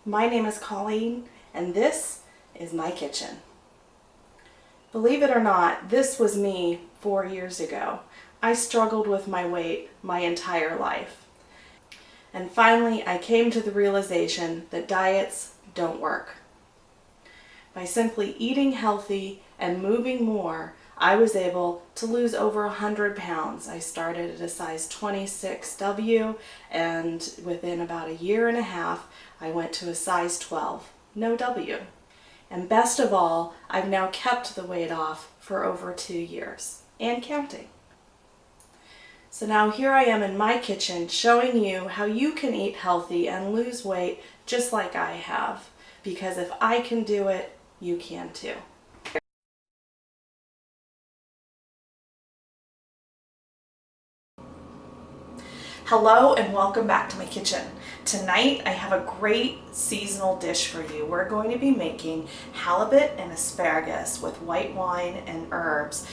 My name is Colleen, and this is my kitchen. Believe it or not, this was me 4 years ago. I struggled with my weight my entire life. And finally, I came to the realization that diets don't work. By simply eating healthy and moving more, I was able to lose over 100 pounds. I started at a size 26W, and within about a year and a half, I went to a size 12, no W. And best of all, I've now kept the weight off for over 2 years, and counting. So now here I am in my kitchen showing you how you can eat healthy and lose weight just like I have. Because if I can do it, you can too. Hello and welcome back to my kitchen. Tonight I have a great seasonal dish for you. We're going to be making halibut and asparagus with white wine and herbs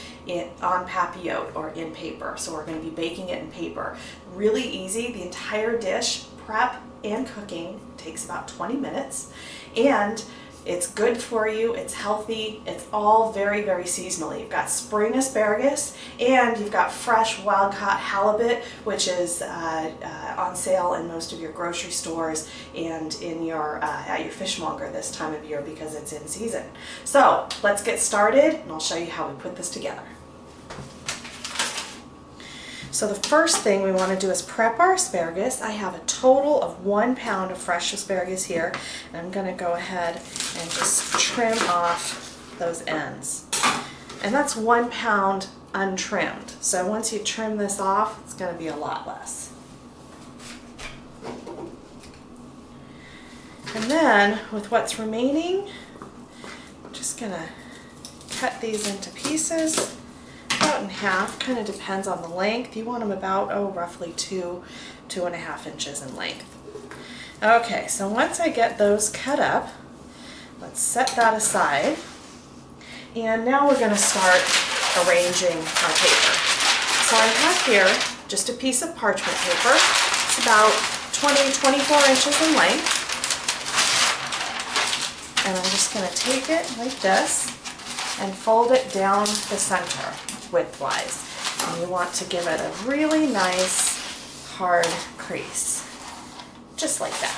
on papillote or in paper. So we're going to be baking it in paper. Really easy. The entire dish, prep and cooking, takes about 20 minutes. And it's good for you, it's healthy, it's all very, very seasonal. You've got spring asparagus and you've got fresh wild-caught halibut, which is on sale in most of your grocery stores and in your at your fishmonger this time of year because it's in season. So let's get started and I'll show you how we put this together. So the first thing we want to do is prep our asparagus. I have a total of 1 pound of fresh asparagus here, and I'm going to go ahead and just trim off those ends. And that's 1 pound untrimmed. So once you trim this off, it's going to be a lot less. And then with what's remaining, I'm just going to cut these into pieces. About in half, kind of depends on the length. You want them about, roughly 2.5 inches in length. Okay, so once I get those cut up, let's set that aside. And now we're going to start arranging our paper. So I have here just a piece of parchment paper. It's about 24 inches in length. And I'm just going to take it like this and fold it down the center widthwise. And you want to give it a really nice hard crease, just like that.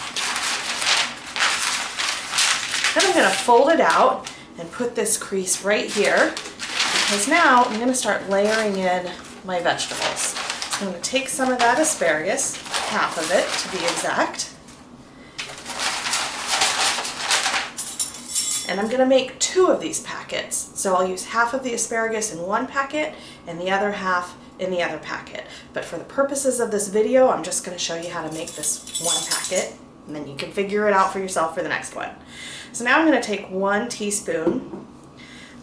Then I'm going to fold it out and put this crease right here because now I'm going to start layering in my vegetables. So I'm going to take some of that asparagus, half of it to be exact, and I'm going to make 2 of these packets. So I'll use half of the asparagus in one packet and the other half in the other packet. But for the purposes of this video, I'm just going to show you how to make this one packet, and then you can figure it out for yourself for the next one. So now I'm going to take 1 teaspoon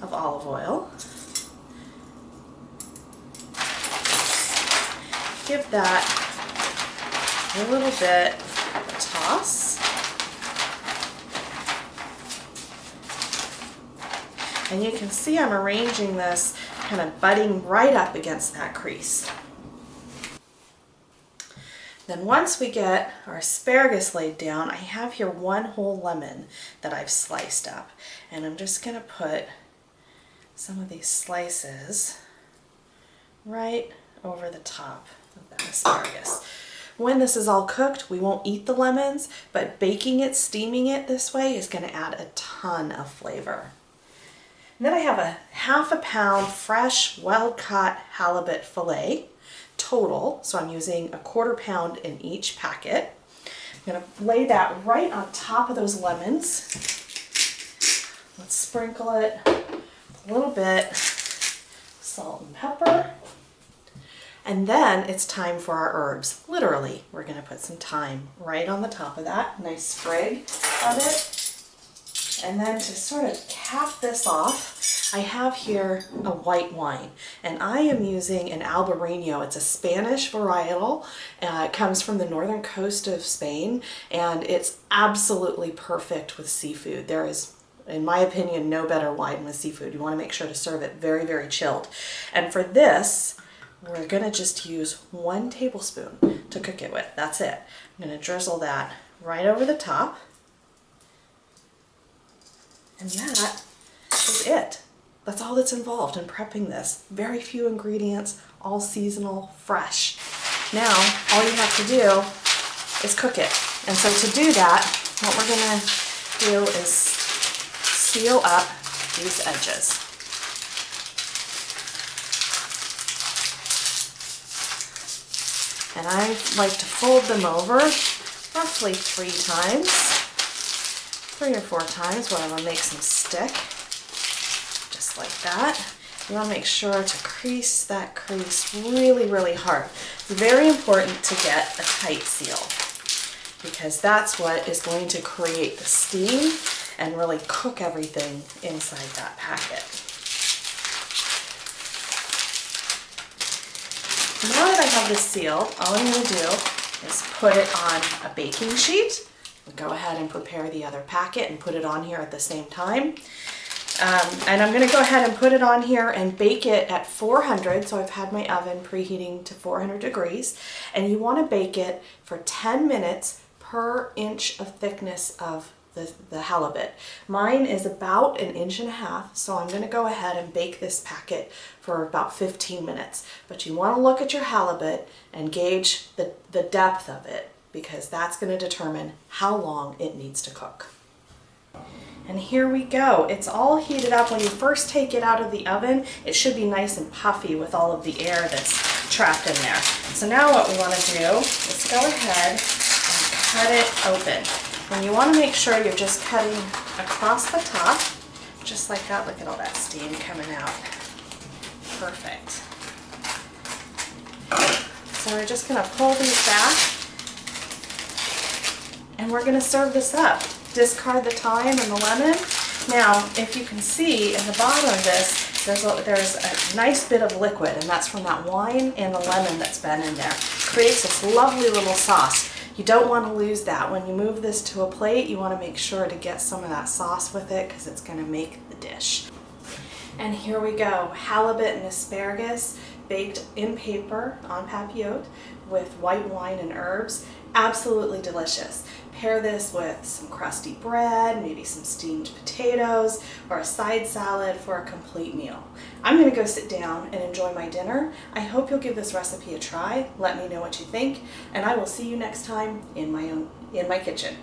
of olive oil. Give that a little bit of a toss. And you can see I'm arranging this kind of butting right up against that crease. Then once we get our asparagus laid down, I have here 1 whole lemon that I've sliced up. And I'm just going to put some of these slices right over the top of that asparagus. When this is all cooked, we won't eat the lemons, but baking it, steaming it this way is going to add a ton of flavor. And then I have a half a pound fresh wild-caught halibut filet total, so I'm using 1/4 pound in each packet. I'm going to lay that right on top of those lemons. Let's sprinkle it with a little bit salt and pepper. And then it's time for our herbs. Literally, we're going to put some thyme right on the top of that, nice sprig of it. And then to sort of cap this off, I have here a white wine, and I am using an Albarino. It's a Spanish varietal. It comes from the northern coast of Spain, and it's absolutely perfect with seafood. There is, in my opinion, no better wine with seafood. You want to make sure to serve it very, very chilled. And for this, we're going to just use 1 tablespoon to cook it with. That's it. I'm going to drizzle that right over the top. And that is it. That's all that's involved in prepping this. Very few ingredients, all seasonal, fresh. Now, all you have to do is cook it. And so to do that, what we're gonna do is seal up these edges. And I like to fold them over roughly 3 times, 3 or 4 times, where I'm gonna make some stick, just like that. You wanna make sure to crease that crease really, really hard. It's very important to get a tight seal, because that's what is going to create the steam and really cook everything inside that packet. Now that I have this sealed, all I'm going to do is put it on a baking sheet. Go ahead and prepare the other packet and put it on here at the same time. And I'm going to go ahead and put it on here and bake it at 400. So I've had my oven preheating to 400 degrees. And you want to bake it for 10 minutes per inch of thickness of the halibut. Mine is about 1.5 inches, so I'm going to go ahead and bake this packet for about 15 minutes. But you want to look at your halibut and gauge the depth of it, because that's going to determine how long it needs to cook. And here we go. It's all heated up. When you first take it out of the oven, it should be nice and puffy with all of the air that's trapped in there. So now what we want to do is go ahead and cut it open. And you want to make sure you're just cutting across the top, just like that. Look at all that steam coming out. Perfect. So we're just going to pull these back, and we're going to serve this up. Discard the thyme and the lemon. Now, if you can see in the bottom of this, there's a nice bit of liquid, and that's from that wine and the lemon that's been in there. Creates this lovely little sauce. You don't want to lose that. When you move this to a plate, you want to make sure to get some of that sauce with it, because it's going to make the dish. And here we go. Halibut and asparagus baked in paper on papillote with white wine and herbs. Absolutely delicious. Pair this with some crusty bread, maybe some steamed potatoes, or a side salad for a complete meal. I'm going to go sit down and enjoy my dinner. I hope you'll give this recipe a try. Let me know what you think, and I will see you next time in my kitchen.